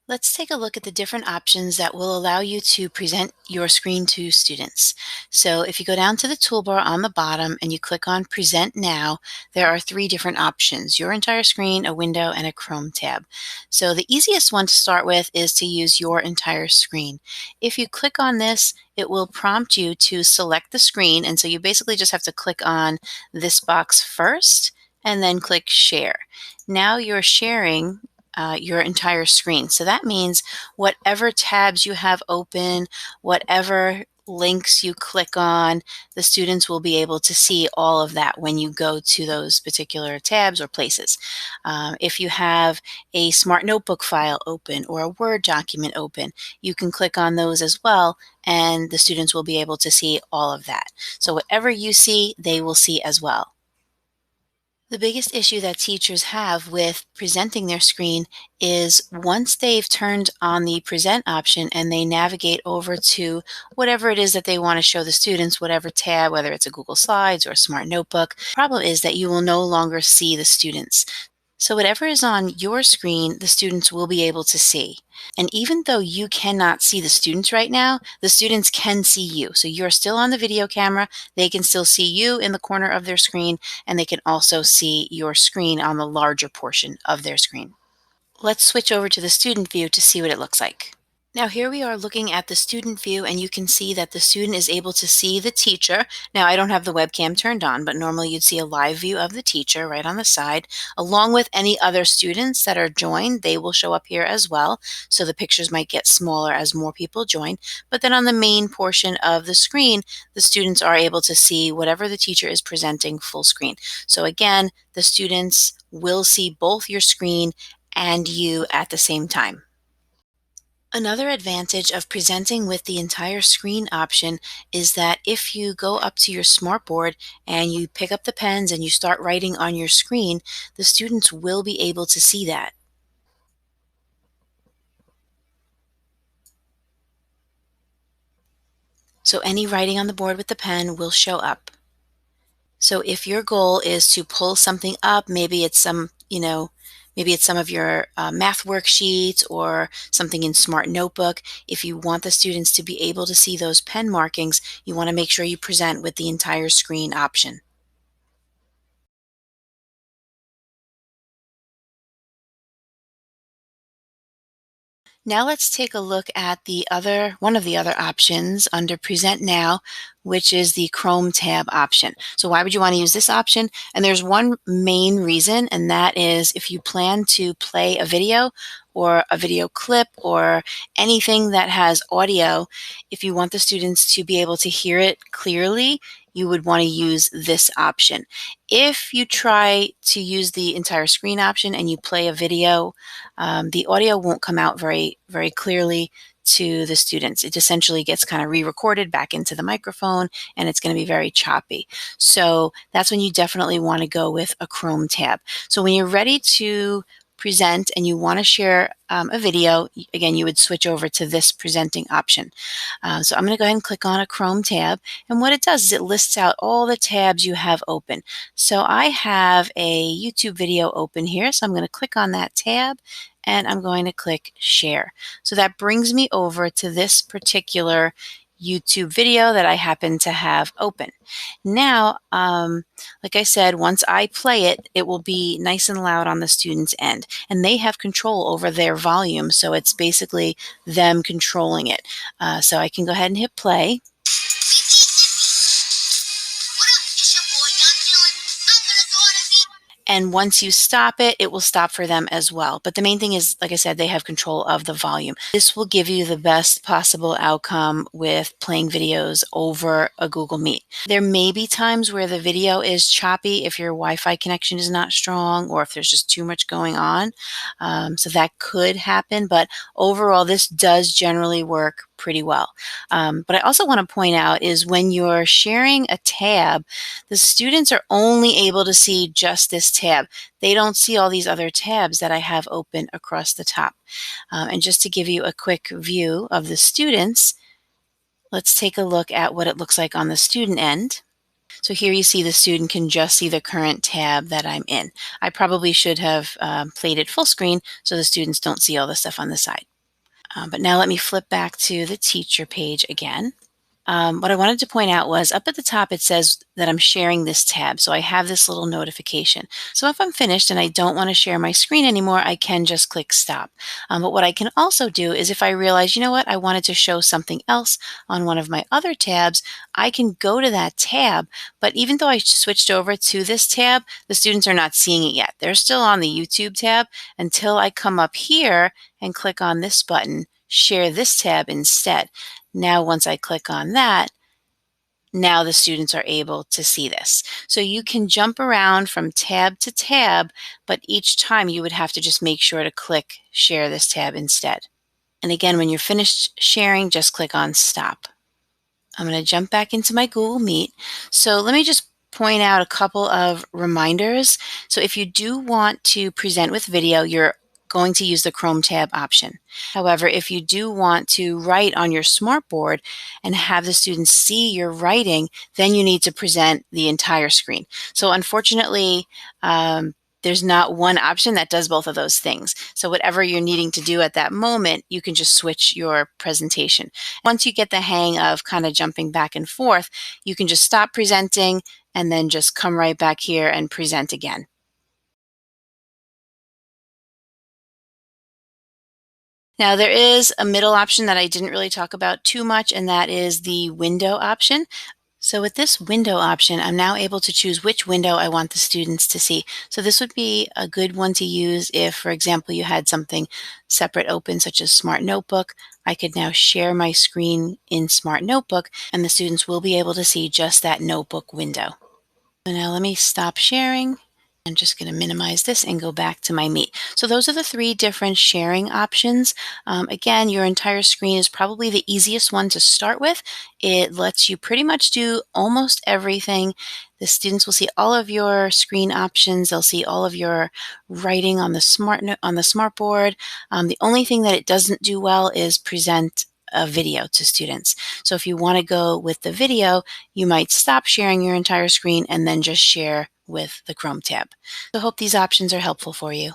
Let's take a look at the different options that will allow you to present your screen to students. So if you go down to the toolbar on the bottom and you click on Present Now, there are three different options: your entire screen, a window, and a Chrome tab. So the easiest one to start with is to use your entire screen. If you click on this, it will prompt you to select the screen, and so you basically just have to click on this box first and then click Share. Now you're sharing your entire screen. So that means whatever tabs you have open, whatever links you click on, the students will be able to see all of that when you go to those particular tabs or places. If you have a Smart Notebook file open or a Word document open, you can click on those as well, and the students will be able to see all of that. So whatever you see, they will see as well. The biggest issue that teachers have with presenting their screen is once they've turned on the present option and they navigate over to whatever it is that they want to show the students, whatever tab, whether it's a Google Slides or a Smart Notebook, the problem is that you will no longer see the students. So whatever is on your screen, the students will be able to see. And even though you cannot see the students right now, the students can see you. So you're still on the video camera. They can still see you in the corner of their screen, and they can also see your screen on the larger portion of their screen. Let's switch over to the student view to see what it looks like. Now here we are looking at the student view, and you can see that the student is able to see the teacher. Now I don't have the webcam turned on, but normally you'd see a live view of the teacher right on the side, along with any other students that are joined. They will show up here as well, so the pictures might get smaller as more people join. But then on the main portion of the screen, the students are able to see whatever the teacher is presenting full screen. So again, the students will see both your screen and you at the same time. Another advantage of presenting with the entire screen option is that if you go up to your smartboard and you pick up the pens and you start writing on your screen, the students will be able to see that. So any writing on the board with the pen will show up. So if your goal is to pull something up, maybe it's maybe it's some of your math worksheets or something in Smart Notebook. If you want the students to be able to see those pen markings, you want to make sure you present with the entire screen option. Now let's take a look at one of the other options under Present Now, which is the Chrome tab option. So why would you want to use this option? And there's one main reason, and that is if you plan to play a video or a video clip or anything that has audio, if you want the students to be able to hear it clearly, you would want to use this option. If you try to use the entire screen option and you play a video, the audio won't come out very clearly to the students. It essentially gets kind of re-recorded back into the microphone, and it's going to be very choppy. So that's when you definitely want to go with a Chrome tab. So when you're ready to present and you want to share a video, again, you would switch over to this presenting option. So I'm going to go ahead and click on a Chrome tab, and what it does is it lists out all the tabs you have open. So I have a YouTube video open here, so I'm going to click on that tab and I'm going to click Share. So that brings me over to this particular YouTube video that I happen to have open. Now, like I said, once I play it, it will be nice and loud on the student's end, and they have control over their volume, so it's basically them controlling it. So I can go ahead and hit play. And once you stop it, it will stop for them as well. But the main thing is, like I said, they have control of the volume. This will give you the best possible outcome with playing videos over a Google Meet. There may be times where the video is choppy if your Wi-Fi connection is not strong or if there's just too much going on. So that could happen, but overall, this does generally work pretty well. But I also want to point out is when you're sharing a tab, the students are only able to see just this tab. They don't see all these other tabs that I have open across the top. And just to give you a quick view of the students, let's take a look at what it looks like on the student end. So here you see the student can just see the current tab that I'm in. I probably should have played it full screen so the students don't see all the stuff on the side. But now let me flip back to the teacher page again. What I wanted to point out was up at the top it says that I'm sharing this tab, so I have this little notification. So if I'm finished and I don't want to share my screen anymore, I can just click stop. But what I can also do is if I realize, you know what, I wanted to show something else on one of my other tabs, I can go to that tab, but even though I switched over to this tab, the students are not seeing it yet. They're still on the YouTube tab until I come up here and click on this button, share this tab instead. Now, once I click on that, now the students are able to see this. So you can jump around from tab to tab, but each time you would have to just make sure to click share this tab instead. And again, when you're finished sharing, just click on stop. I'm going to jump back into my Google Meet. So let me just point out a couple of reminders. So if you do want to present with video, you're going to use the Chrome tab option. However, if you do want to write on your smartboard and have the students see your writing, then you need to present the entire screen. So unfortunately, there's not one option that does both of those things. So whatever you're needing to do at that moment, you can just switch your presentation. Once you get the hang of kind of jumping back and forth, you can just stop presenting and then just come right back here and present again. Now there is a middle option that I didn't really talk about too much, and that is the window option. So with this window option, I'm now able to choose which window I want the students to see. So this would be a good one to use if, for example, you had something separate open, such as Smart Notebook. I could now share my screen in Smart Notebook, and the students will be able to see just that notebook window. So now let me stop sharing. I'm just going to minimize this and go back to my Meet. So those are the three different sharing options. Again, your entire screen is probably the easiest one to start with. It lets you pretty much do almost everything. The students will see all of your screen options. They'll see all of your writing on the smartboard. The only thing that it doesn't do well is present a video to students. So if you want to go with the video, you might stop sharing your entire screen and then just share with the Chrome tab. So I hope these options are helpful for you.